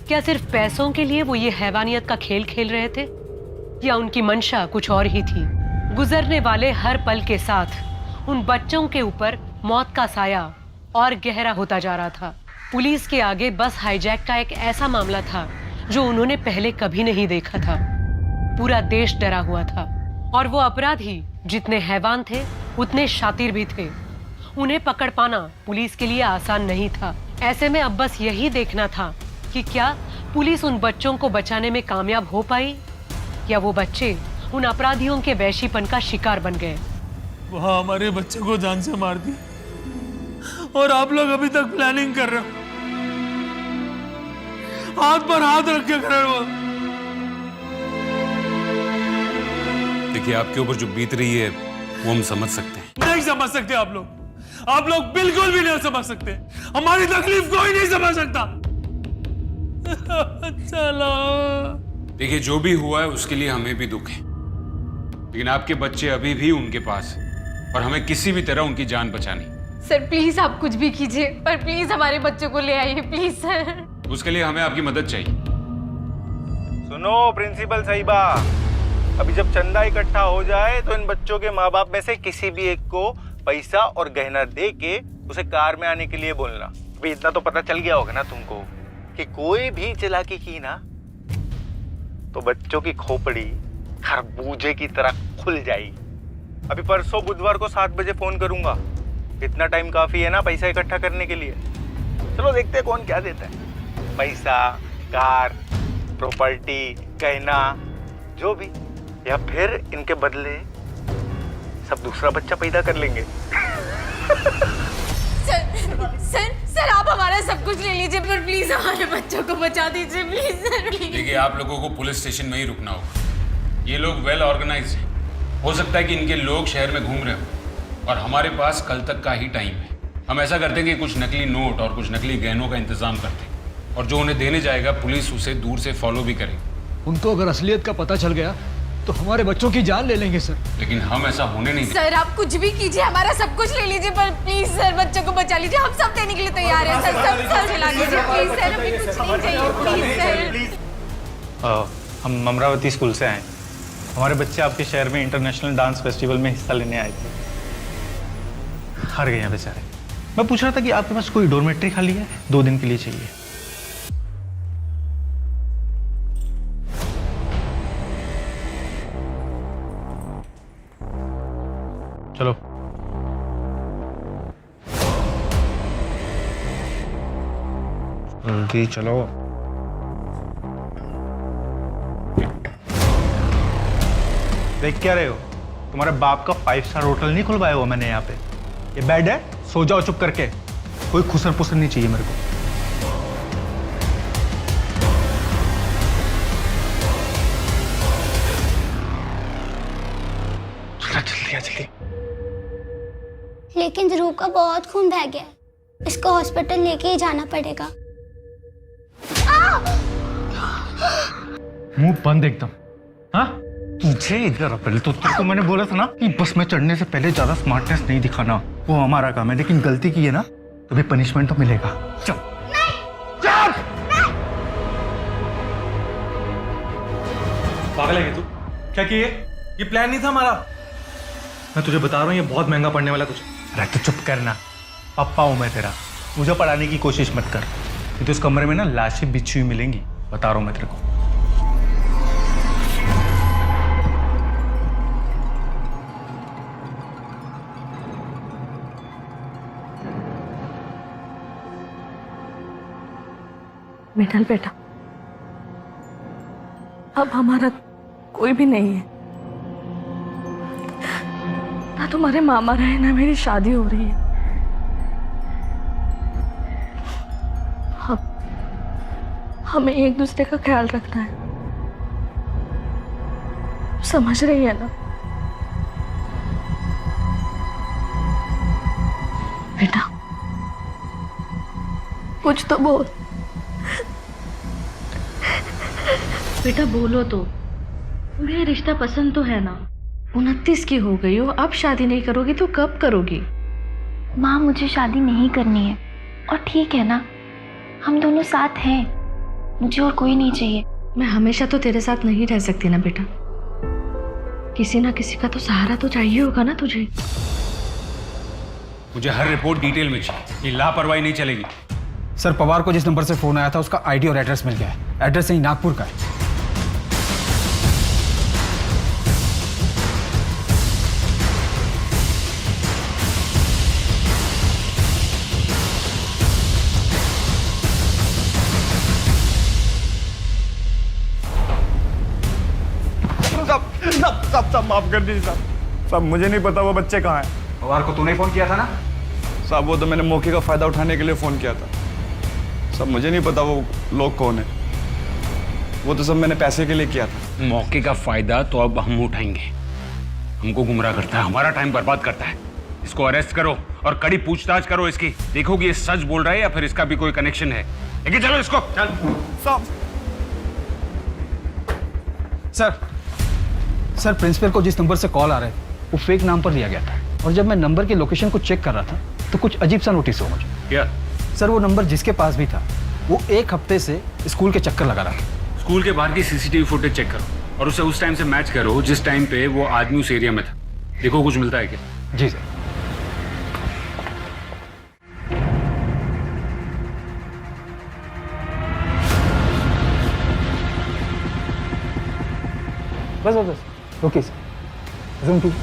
क्या सिर्फ पैसों के लिए वो ये हैवानियत का खेल खेल रहे थे, या उनकी मंशा कुछ और ही थी? गुजरने वाले हर पल के साथ उन बच्चों के ऊपर मौत का साया और गहरा होता जा रहा था। पुलिस के आगे बस हाईजैक का एक ऐसा मामला था जो उन्होंने पहले कभी नहीं देखा था। पूरा देश डरा हुआ था, और वो अपराधी जितने हैवान थे उतने शातिर भी थे। उन्हें पकड़ पाना पुलिस के लिए आसान नहीं था। ऐसे में अब बस यही देखना था कि क्या पुलिस उन बच्चों को बचाने में कामयाब हो पाई, या वो बच्चे उन अपराधियों के वैशीपन का शिकार बन गए। वहाँ हमारे बच्चे को जान से मार दी, और आप लोग अभी तक प्लानिंग कर रहे हो, हाथ पर हाथ रख के खड़े हो। देखिए, आपके ऊपर जो बीत रही है वो हम समझ सकते हैं। नहीं समझ सकते आप लोग बिल्कुल भी नहीं समझ सकते। हमारी तकलीफ कोई नहीं समझ सकता। चलो। देखिए, जो भी हुआ है उसके लिए हमें भी दुख है, लेकिन आपके बच्चे अभी भी उनके पास है और हमें किसी भी तरह उनकी जान बचानी। सर प्लीज आप कुछ भी कीजिए, पर प्लीज हमारे बच्चों को ले आइए प्लीज सर। उसके लिए हमें आपकी मदद चाहिए। सुनो प्रिंसिपल साहिबा, अभी जब चंदा इकट्ठा हो जाए तो इन बच्चों के माँ बाप में से किसी भी एक को पैसा और गहना दे के उसे कार में आने के लिए बोलना। अभी इतना तो पता चल गया होगा ना तुमको कि कोई भी चालाकी की ना तो बच्चों की खोपड़ी खरबूजे की तरह खुल जाएगी। अभी परसों बुधवार को 7 बजे फोन करूंगा। इतना टाइम काफी है ना पैसा इकट्ठा करने के लिए। चलो देखते हैं कौन क्या देता है, पैसा, कार, प्रॉपर्टी, गहना, जो भी, या फिर इनके बदले सब दूसरा बच्चा पैदा कर लेंगे। सर आप हमारा सब कुछ ले लीजिए, पर प्लीज हमारे बच्चों को बचा दीजिए प्लीज सर। देखिए, आप लोगों को पुलिस स्टेशन में ही रुकना होगा। ये लोग वेल ऑर्गेनाइज्ड हैं। हो सकता है कि इनके लोग शहर में घूम रहे हो और हमारे पास कल तक का ही टाइम है। हम ऐसा करते हैं कि कुछ नकली नोट और कुछ नकली गहनों का इंतजाम करते हैं, और जो उन्हें देने जाएगा पुलिस उसे दूर से फॉलो भी करेगी। उनको अगर असलियत का पता चल गया तो हमारे बच्चों की जान ले लेंगे सर। लेकिन हम ऐसा होने नहीं देंगे। सर आप कुछ भी कीजिए, हमारा सब कुछ ले लीजिए, पर प्लीज सर बच्चों को बचा लीजिए। हम सब देने के लिए तैयार हैं सर। सब चला लीजिए प्लीज सर, हमें कुछ नहीं चाहिए प्लीज सर। हम अमरावती स्कूल से आए। हमारे बच्चे आपके शहर में इंटरनेशनल डांस फेस्टिवल में हिस्सा लेने आए थे, हार गए हैं बेचारे। मैं पूछ रहा था कि आपके पास कोई डॉर्मेट्री खाली है? 2 दिन के लिए चाहिए। चलो। जल्दी चलो। देख क्या रहे हो? तुम्हारे बाप का 5 स्टार होटल नहीं खुलवाया हुआ मैंने यहाँ पे। ये बेड है, सो जाओ चुप करके। कोई खुसर पुसर नहीं चाहिए मेरे को। जल्दी जल्दी। लेकिन ध्रुव का बहुत खून बह गया है, इसको हॉस्पिटल लेके ही जाना पड़ेगा। मुंह बंद एकदम। हाँ, तुझे इधर पहले तो तेरे को मैंने बोला था ना कि बस में चढ़ने से पहले ज्यादा स्मार्टनेस नहीं दिखाना, वो हमारा काम है। लेकिन गलती की है ना तो भी पनिशमेंट तो मिलेगा। चल चल। पागल है तू? क्या किए? ये प्लान नहीं था हमारा। मैं तुझे बता रहा हूँ ये बहुत महंगा पड़ने वाला तुझे। अरे तो चुप करना, पप्पा हूं मैं तेरा, मुझे पढ़ाने की कोशिश मत कर। नहीं तो इस कमरे में ना लाशें बिछी हुई मिलेंगी, बता रहा हूं मैं तेरे को। मिठल बेटा, अब हमारा कोई भी नहीं है। ना तुम्हारे मामा रहे, ना मेरी शादी हो रही है। हमें एक दूसरे का ख्याल रखना है, समझ रही है ना? बेटा कुछ तो बोल। बेटा बोलो तो। तुम्हें रिश्ता पसंद तो है ना? 29 की हो गई हो, अब शादी नहीं करोगी तो कब करोगी? माँ मुझे शादी नहीं करनी है, और ठीक है ना, हम दोनों साथ हैं, मुझे और कोई नहीं चाहिए। मैं हमेशा तो तेरे साथ नहीं रह सकती ना बेटा, किसी ना किसी का तो सहारा तो चाहिए होगा ना तुझे। मुझे हर रिपोर्ट डिटेल में चाहिए, ये लापरवाही नहीं चलेगी। सर, पवार को जिस नंबर से फोन आया था उसका आईडी और एड्रेस मिल गया है। एड्रेस यही नागपुर का है। सब माफ कर दीजिए साहब। साहब मुझे नहीं पता वो बच्चे कहाँ हैं। पवार को तूने फोन किया था ना? साहब वो तो मैंने मौके का फायदा उठाने के लिए फोन किया था। सब मुझे नहीं पता वो लोग कौन है, वो तो सब मैंने पैसे के लिए किया था। मौके का फायदा तो अब हम उठाएंगे। हमको गुमराह करता है, हमारा टाइम बर्बाद करता है। इसको अरेस्ट करो और कड़ी पूछताछ करो इसकी। देखो कि ये सच बोल रहा है या फिर इसका भी कोई कनेक्शन है। लेकिन चलो इसको। चल सर, प्रिंसिपल को जिस नंबर से कॉल आ रहे थे वो फेक नाम पर लिया गया था, और जब मैं नंबर की लोकेशन को चेक कर रहा था तो कुछ अजीब सा नोटिस हुआ मुझे। क्या? सर, वो नंबर जिसके पास भी था वो 1 हफ्ते से स्कूल के चक्कर लगा रहा था। स्कूल के बाहर की सीसीटीवी फुटेज चेक करो और उसे उस टाइम से मैच करो जिस टाइम पे वो आदमी उस एरिया में था। देखो कुछ मिलता है क्या? जी सर। बस बस बस, ओके सर, जूम कीजिए।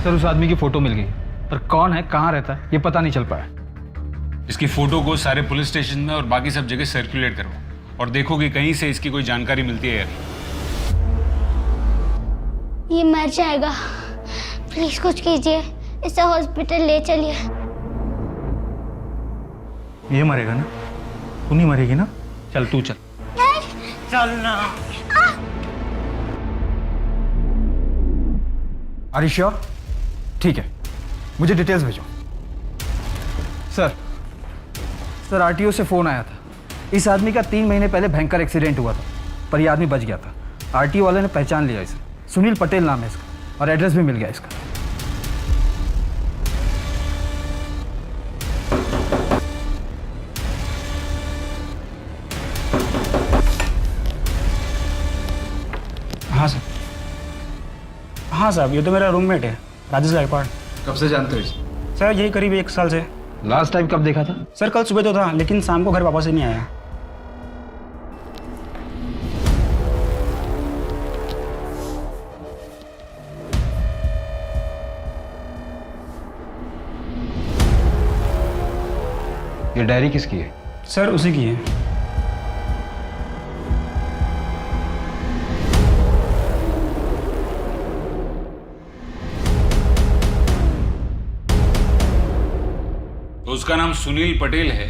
सर, उस आदमी की फोटो मिल गई, पर कौन है, कहाँ रहता है, ये पता नहीं चल पाया। इसकी फोटो को सारे पुलिस स्टेशन में और बाकी सब जगह सर्कुलेट करो और देखो कि कहीं से इसकी कोई जानकारी मिलती है या नहीं। ये मर जाएगा, प्लीज कुछ कीजिए, इसे हॉस्पिटल ले चलिए। ये मरेगा ना? तू नहीं मरेगी ना? चल तू चल। चल ना। Are you sure? ठीक है, मुझे डिटेल्स भेजो। सर, आरटीओ से फोन आया था। इस आदमी का 3 महीने पहले भयंकर एक्सीडेंट हुआ था, पर यह आदमी बच गया था। आरटीओ वाले ने पहचान लिया इसे, सुनील पटेल नाम है इसका, और एड्रेस भी मिल गया इसका। हाँ साहब, ये तो मेरा रूममेट है, राजेश गायकवाड़। कब से जानते हो इसे? सर यही करीब 1 साल से। लास्ट टाइम कब देखा था? सर कल सुबह तो था, लेकिन शाम को घर वापस ही नहीं आया। ये डायरी किसकी है? सर उसी की है। तो उसका नाम सुनील पटेल है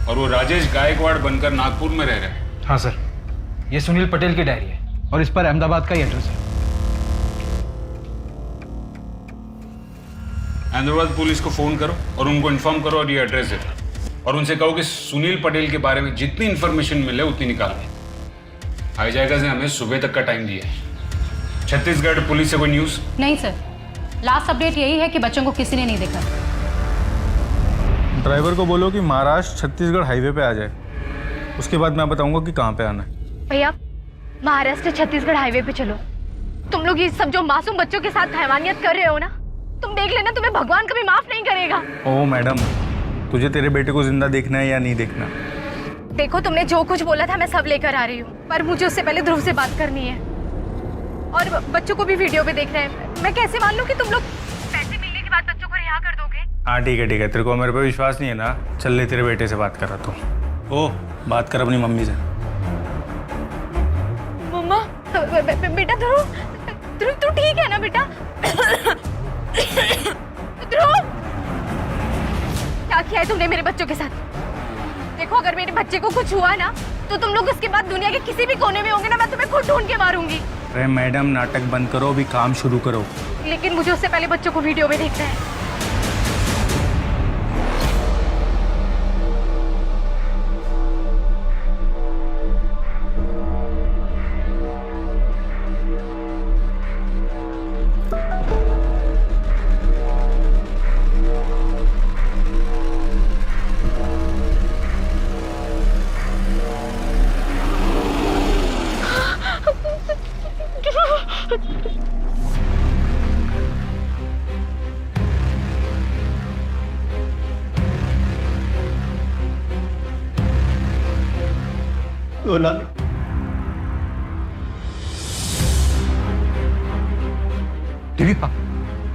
और वो राजेश गायकवाड़ बनकर नागपुर में रह रहा है। हाँ सर, ये सुनील पटेल की डायरी है और इस पर अहमदाबाद का ही एड्रेस है। अहमदाबाद पुलिस को फोन करो और उनको इन्फॉर्म करो और ये एड्रेस दे दो और उनसे कहो कि सुनील पटेल के बारे में जितनी इंफॉर्मेशन मिले उतनी निकाल लें। हाईजैकर्स ने हमें सुबह तक का टाइम दिया है। छत्तीसगढ़ पुलिस से कोई न्यूज़? नहीं सर, लास्ट अपडेट यही है कि बच्चों को किसी ने नहीं देखा। ड्राइवर को बोलो कि महाराष्ट्र छत्तीसगढ़ हाईवे पे आ जाए, उसके बाद मैं बताऊंगा कि कहाँ पे आना है। भैया, महाराष्ट्र छत्तीसगढ़ हाईवे पे चलो। तुम लोग ये सब जो मासूम बच्चों के साथ हैवानियत कर रहे हो ना, तुम देख लेना, तुम्हें भगवान कभी माफ नहीं करेगा। ओ मैडम, तुझे तेरे बेटे को जिंदा देखना है या नहीं देखना? देखो, तुमने जो कुछ बोला था मैं सब लेकर आ रही हूँ, पर मुझे उससे पहले ध्रुव से बात करनी है और बच्चों को भी वीडियो पे देख रहे हैं। मैं कैसे मान लूँ कि तुम लोग पैसे मिलने के बाद बच्चों को रिहा कर दोगे? हाँ ठीक है, तेरे को मेरे पे विश्वास नहीं है ना? चल ले, तेरे बेटे से बात कर रहा तू। ओ, बात कर अपनी मम्मी से। मम्मा, बेटा ध्रुव तू ठीक है ना बेटा? ध्रुव, क्या किया है तुमने मेरे बच्चों के साथ? देखो, अगर मेरे बच्चे को कुछ हुआ ना तो तुम लोग उसके बाद दुनिया के किसी भी कोने में होंगे ना, मैं तुम्हें खुद ढूंढ के मारूंगी। अरे मैडम, नाटक बंद करो, अभी काम शुरू करो। लेकिन मुझे उससे पहले बच्चों को वीडियो में देखना है। दीपिका,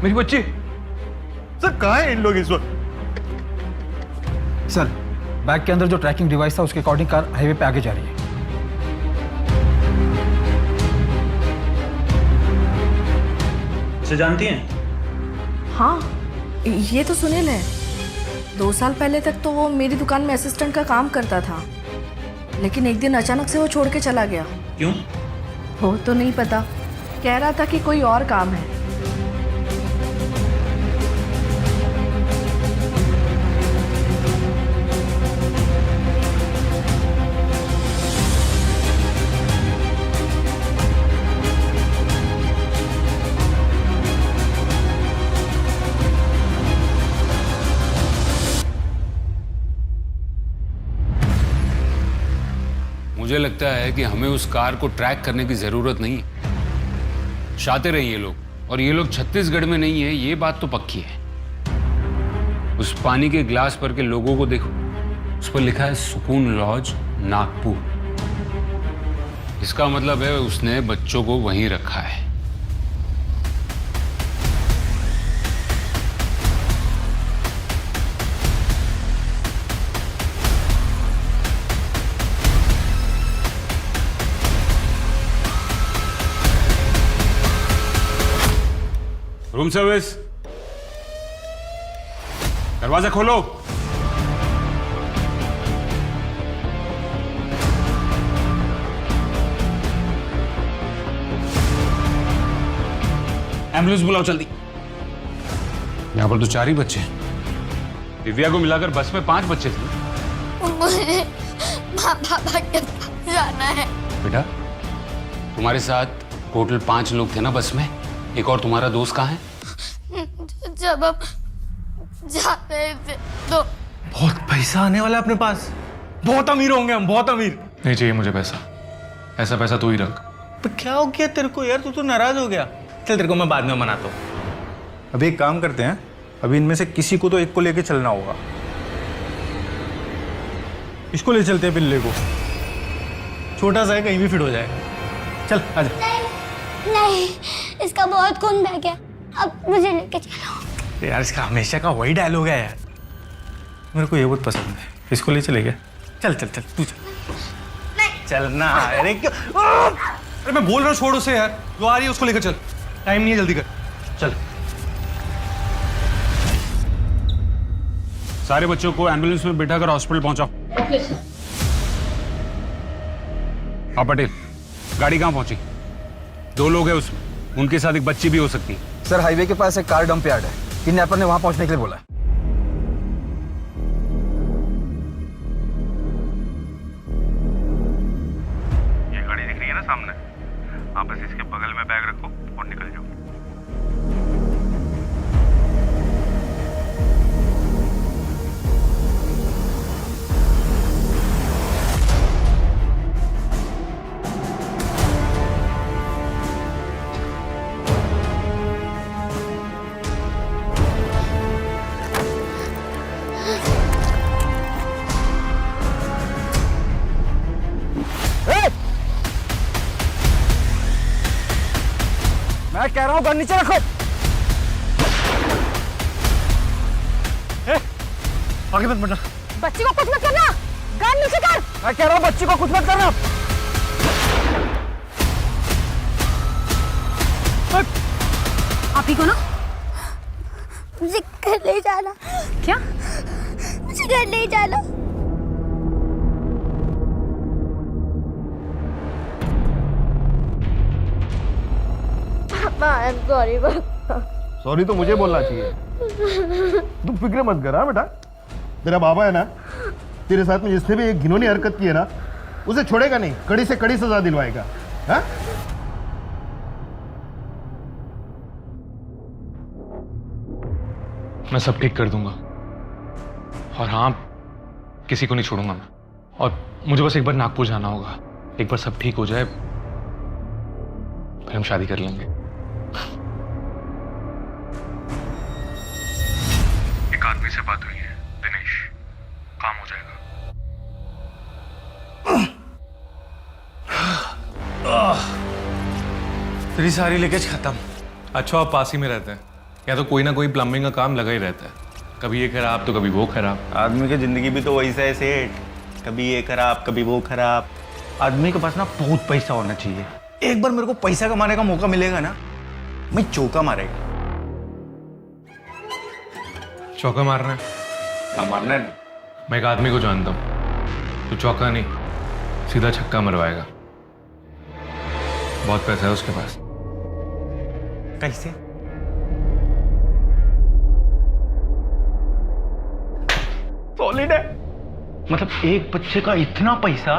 मेरी बच्ची। सर कहाँ है इन लोग इस वक्त? सर, बैग के अंदर जो ट्रैकिंग डिवाइस था उसके अकॉर्डिंग कार हाईवे पे आगे जा रही है। इसे जानती हैं? हाँ, ये तो सुनील है। 2 साल पहले तक तो वो मेरी दुकान में असिस्टेंट का काम करता था, लेकिन एक दिन अचानक से वो छोड़ के चला गया। क्यों? वो तो नहीं पता, कह रहा था कि कोई और काम है। मुझे लगता है कि हमें उस कार को ट्रैक करने की जरूरत नहीं। शातिर हैं ये लोग, और ये लोग छत्तीसगढ़ में नहीं है, ये बात तो पक्की है। उस पानी के ग्लास पर के लोगों को देखो, उस पर लिखा है सुकून लॉज नागपुर। इसका मतलब है उसने बच्चों को वहीं रखा है। रूम सर्विस, दरवाजा खोलो। एम्बुलेंस बुलाओ जल्दी। यहां पर तो 4 ही बच्चे हैं। दिव्या को मिलाकर बस में 5 बच्चे थे। मुझे पापा के पास जाना है। बेटा, तुम्हारे साथ टोटल 5 लोग थे ना बस में? एक और तुम्हारा दोस्त कहाँ है? जब हम जा रहे थे तो बहुत पैसा आने वाला है अपने पास, बहुत अमीर होंगे हम, बहुत अमीर। नहीं चाहिए मुझे पैसा, ऐसा पैसा तू ही रख। तो क्या हो गया तेरे को यार, तू तो नाराज हो गया? चल तेरे को मैं बाद में मनाता हूँ। अभी एक काम करते हैं, अभी इनमें से किसी को तो एक को लेके चलना होगा। इसको ले चलते हैं, पिल्ले को। छोटा सा है, कहीं भी फिट हो जाएगा। चल आजा। नहीं, इसका बहुत खून बह गया, अब मुझे लेके चलो। यार इसका हमेशा का वही डायलॉग है यार, मेरे को ये बहुत पसंद है। इसको ले चले गया। चल चल चल तू चल। चलना। अरे क्यों? अरे मैं बोल रहा हूँ छोड़ उसे यार, जो आ रही है उसको लेकर चल, टाइम नहीं है, जल्दी कर। चल। सारे बच्चों को एम्बुलेंस में बिठाकर हॉस्पिटल पहुंचाओ। हाँ पटेल, गाड़ी कहाँ पहुंची? 2 लोग हैं उसमें, उनके साथ एक बच्ची भी हो सकती है। सर हाईवे के पास एक कार डंप यार्ड है, किडनैपर ने वहां पहुंचने के लिए बोला है। ये गाड़ी दिख रही है ना सामने, आप बस इसके बगल में बैग रखो और निकल जाओ। मैं कह रहा हूँ गन नीचे रखो। आगे मत बढ़ना। बच्ची को कुछ मत करना, गन नीचे कर। मैं कह रहा हूँ बच्ची को कुछ मत करना। आप ही को ना, मुझे घर ले जाना। क्या? मुझे घर ले जाना। सॉरी तो मुझे बोलना चाहिए। तुम फिक्र मत कर। हाँ बेटा, तेरा बाबा है ना, तेरे साथ में जिसने भी एक घिनौनी हरकत की है ना, उसे छोड़ेगा नहीं, कड़ी से कड़ी सजा दिलवाएगा। हाँ? मैं सब ठीक कर दूंगा, और हाँ किसी को नहीं छोड़ूंगा मैं। और मुझे बस एक बार नागपुर जाना होगा, एक बार सब ठीक हो जाए फिर हम शादी कर लेंगे। एक आदमी से बात हुई है, दिनेश, काम हो जाएगा। तेरी सारी लीकेज खत्म। अच्छा आप पास ही में रहते हैं, या तो कोई ना कोई प्लम्बिंग का काम लगा ही रहता है, कभी ये खराब तो कभी वो खराब। आदमी की जिंदगी भी तो वैसा है सेठ, कभी ये खराब कभी वो खराब। आदमी के पास ना बहुत पैसा होना चाहिए। एक बार मेरे को पैसा कमाने का मौका मिलेगा ना, मैं चौका मारेगा। चौका मारना है? हाँ मारना है। मैं एक आदमी को जानता हूँ, तो चौका नहीं सीधा छक्का मरवाएगा। बहुत पैसा है उसके पास। कैसे? सॉलिड है। मतलब एक बच्चे का इतना पैसा,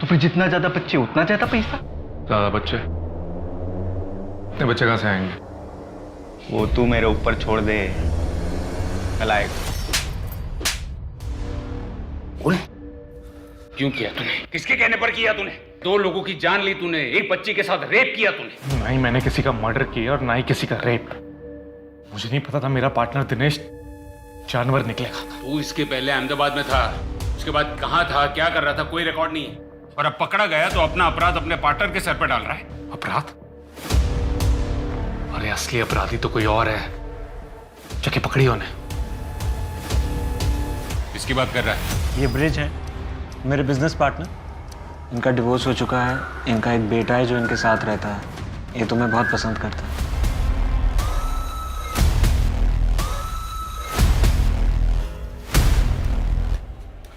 तो फिर जितना ज्यादा बच्चे उतना ज्यादा पैसा। ज्यादा बच्चे? इतने बच्चे कहाँ से आएंगे? वो तू मेरे ऊपर छोड़ दे, कल आएगा। क्यों किया तूने? किसके कहने पर किया तूने? 2 लोगों की जान ली तूने, एक बच्ची के साथ रेप किया तूने। ना ही मैंने किसी का मर्डर किया और ना ही किसी का रेप। मुझे नहीं पता था मेरा पार्टनर दिनेश जानवर निकलेगा। तू इसके पहले अहमदाबाद में था, उसके बाद कहाँ था, क्या कर रहा था, कोई रिकॉर्ड नहीं है। और अब पकड़ा गया तो अपना अपराध अपने पार्टनर के सर पर डाल रहा है। अपराध? अरे असली अपराधी तो कोई और है, जाके पकड़ी उन्हें। इसकी बात कर रहा है? ये ब्रिज है, मेरे बिजनेस पार्टनर। इनका डिवोर्स हो चुका है, इनका एक बेटा है जो इनके साथ रहता है। ये तुम्हें बहुत पसंद करता है।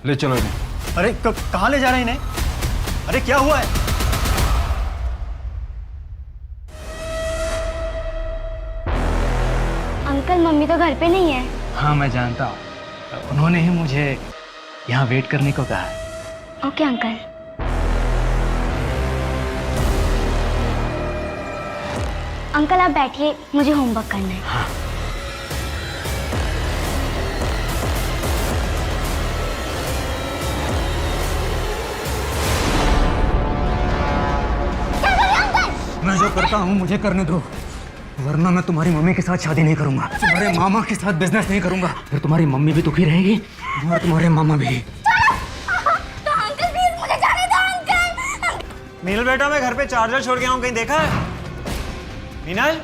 ले चलो इन्हें। अरे कहाँ ले जा रहे हैं इन्हें? अरे क्या हुआ है? अंकल मम्मी तो घर पे नहीं है। हाँ मैं जानता हूँ, उन्होंने ही मुझे यहाँ वेट करने को कहा है। Okay uncle. अंकल आप बैठिए, मुझे होमवर्क करना है। हाँ। मैं जो करता हूँ मुझे करने दो। वरना मैं तुम्हारी मम्मी के साथ शादी नहीं करूंगा, तुम्हारे मामा के साथ बिजनेस नहीं करूंगा, फिर तुम्हारी मम्मी भी दुखी रहेगी और तुम्हारे मामा भी। मीनल बेटा, मैं घर पे चार्जर छोड़ के आऊँ, कहीं देखा है? मीनल,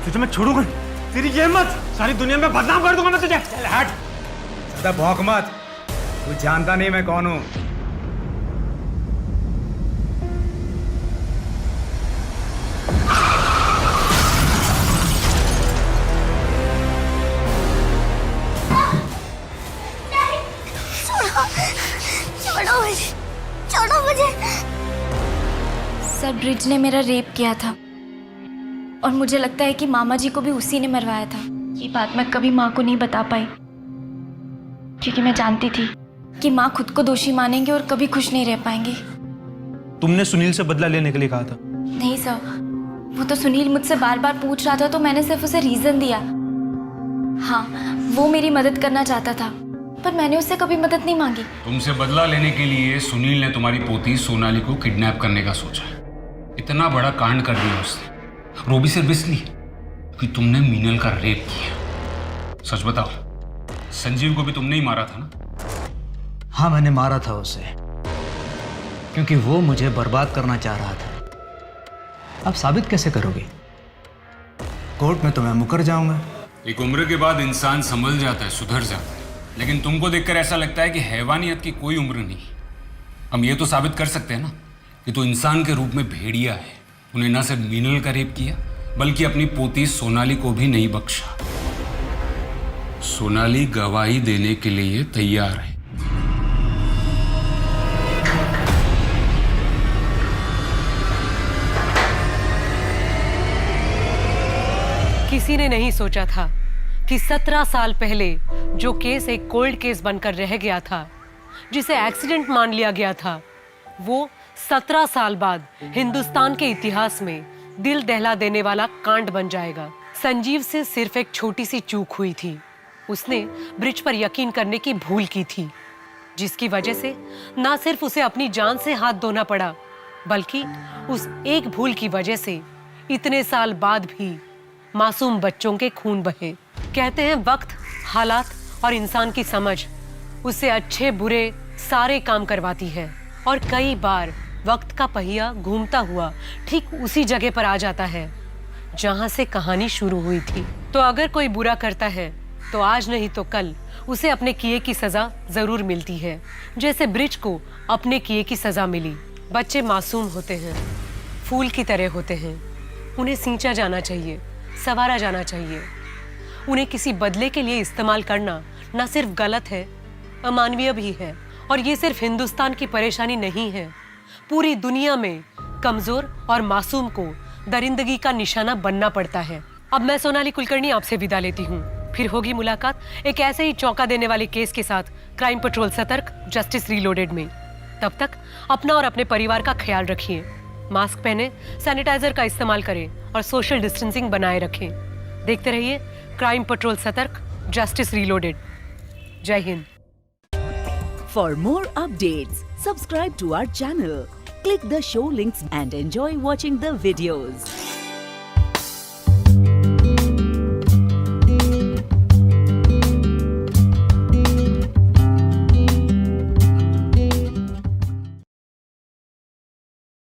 तुझे मैं छोड़ूंगा, तेरी ये मत, सारी दुनिया में बदनाम कर दूंगा मैं तुझे। चल हट, ज्यादा भौंक मत, तू जानता नहीं मैं कौन हूं। छोड़ो मुझे। सर, ब्रिज ने मेरा रेप किया था और मुझे लगता है कि मामा जी को भी उसी ने मरवाया था। ये बात मैं कभी माँ को नहीं बता पाई क्योंकि मैं जानती थी कि माँ खुद को दोषी मानेंगे और कभी खुश नहीं रह पाएंगे। तुमने सुनील से बदला लेने के लिए कहा था? नहीं सर, वो तो सुनील मुझसे बार बार पूछ रहा था तो मैंने सिर्फ उसे रीजन दिया। हाँ, वो मेरी मदद करना चाहता था पर मैंने उससे कभी मदद नहीं मांगी। तुमसे बदला लेने के लिए सुनील ने तुम्हारी पोती सोनाली को किडनैप करने का सोचा। इतना बड़ा कांड कर दिया उसने, वो भी सिर्फ इसलिए कि तुमने मीनल का रेप किया। सच बताओ, संजीव को भी तुमने ही मारा था ना? हाँ, मैंने मारा था उसे क्योंकि वो मुझे बर्बाद करना चाह रहा था। अब साबित कैसे करोगे? कोर्ट में तो मैं मुकर जाऊंगा। एक उम्र के बाद इंसान संभल जाता है, सुधर जाता है, लेकिन तुमको देखकर ऐसा लगता है कि हैवानियत की कोई उम्र नहीं। हम ये तो साबित कर सकते हैं ना कि तू इंसान के रूप में भेड़िया है। उन्हें न सिर्फ मीनल का रेप किया बल्कि अपनी पोती सोनाली को भी नहीं बख्शा। सोनाली गवाही देने के लिए तैयार है। किसी ने नहीं सोचा था कि 17 साल पहले जो केस एक कोल्ड केस बनकर रह गया था, जिसे एक्सीडेंट मान लिया गया था, वो 17 साल बाद हिंदुस्तान के इतिहास में दिल दहला देने वाला कांड बन जाएगा। संजीव से सिर्फ एक छोटी सी चूक हुई थी। उसने ब्रिज पर यकीन करने की भूल की थी, जिसकी वजह से ना सिर्फ उसे अपनी जान से हाथ धोना पड़ा, बल्कि उस एक भूल की वजह से इतने साल बाद भी मासूम बच्चों के खून बहे। कहते हैं वक्त, हालात और इंसान की समझ उससे अच्छे बुरे सारे काम करवाती है और कई बार वक्त का पहिया घूमता हुआ ठीक उसी जगह पर आ जाता है जहां से कहानी शुरू हुई थी। तो अगर कोई बुरा करता है तो आज नहीं तो कल उसे अपने किए की सजा जरूर मिलती है, जैसे ब्रिज को अपने किए की सजा मिली। बच्चे मासूम होते हैं, फूल की तरह होते हैं। उन्हें सींचा जाना चाहिए, संवारा जाना चाहिए। उन्हें किसी बदले के लिए इस्तेमाल करना न सिर्फ गलत है, अमानवीय भी है। और ये सिर्फ हिंदुस्तान की परेशानी नहीं है, पूरी दुनिया में कमजोर और मासूम को दरिंदगी का निशाना बनना पड़ता है। अब मैं सोनाली कुलकर्णी आपसे विदा लेती हूँ। फिर होगी मुलाकात एक ऐसे ही चौंका देने वाले केस के साथ क्राइम पेट्रोल सतर्क, जस्टिस रीलोडेड में। तब तक अपना और अपने परिवार का ख्याल रखिए, मास्क पहने, सैनिटाइजर का इस्तेमाल करें और सोशल डिस्टेंसिंग बनाए रखें। देखते रहिए क्राइम पेट्रोल सतर्क, जस्टिस रीलोडेड। जय Hind. For more updates, subscribe to our channel, click the show links and enjoy watching the videos.